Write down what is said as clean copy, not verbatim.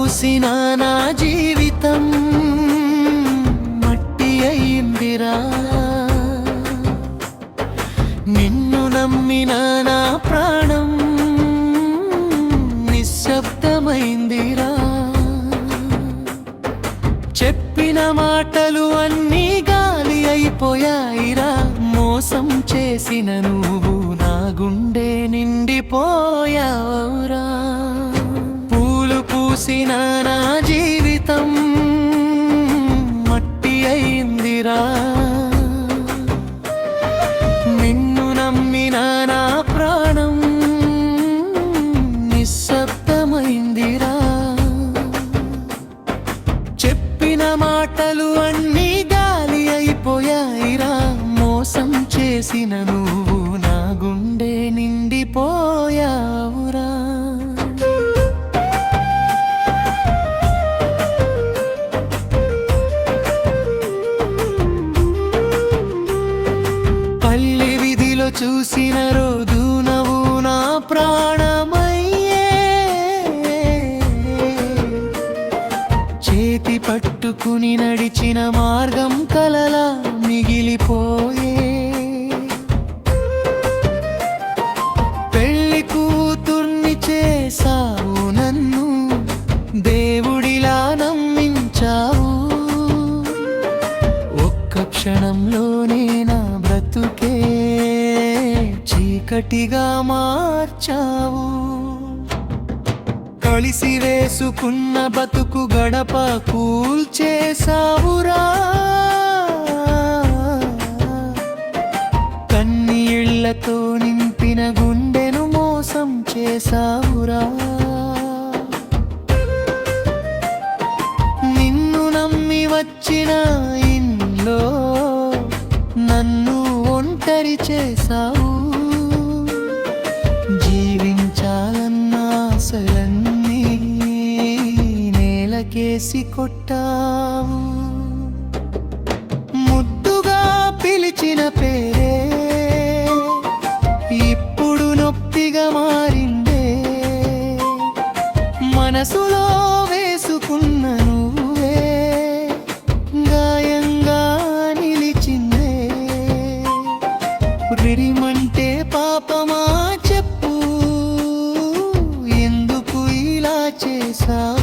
పూసిన నా జీవితం మట్టి అయిందిరా. నిన్ను నమ్మిన నా ప్రాణం నిశ్శబ్దమైందిరా. చెప్పిన మాటలు అన్నీ గాలి అయిపోయాయిరా. మోసం చేసిన నువ్వు నా గుండె నిండిపోయావురా. పూలు పూసిన నా జీవితం మట్టి అయిందిరా. నిన్ను నమ్మిన నా ప్రాణం నిశ్శబ్దమైందిరా. చెప్పిన మాటలు అన్నీ గాలి అయిపోయాయిరా. మోసం చేసిన నువ్వు నా గుండె నిండిపోయావురా. పల్లె విధిలో చూసిన రోజు నువ్వు నా ప్రాణమయ్యే. చేతి పట్టుకుని నడిచిన మార్గం కలలా మిగిలిపోయే. పెళ్లి కూతుర్ని చేసావు నన్ను, దేవుడిలా నమ్మించావు. ఒక్క క్షణంలోనే నా బ్రతుకే చీకటిగా మార్చావు. కలిసి వేసుకున్న బతుకు గడప కూల్చేసావురా. కన్నీళ్లతో నింపిన గుండెను మోసం చేసావురా. నిన్ను నమ్మి వచ్చిన ఇంట్లో నన్ను ఒంటరి చేసావు. జీవించాలన్న ఆశలన్నీ నేలకేసి కొట్టావు. ముద్దుగా పిలిచిన పేరే ఇప్పుడు నొప్పిగా మారిందే. మనసులో వేసుకున్న నువ్వే గాయంగా నిలిచిందే. ప్రేమంటే పాపమా చెప్పు, ఎందుకు ఇలా చేసావు?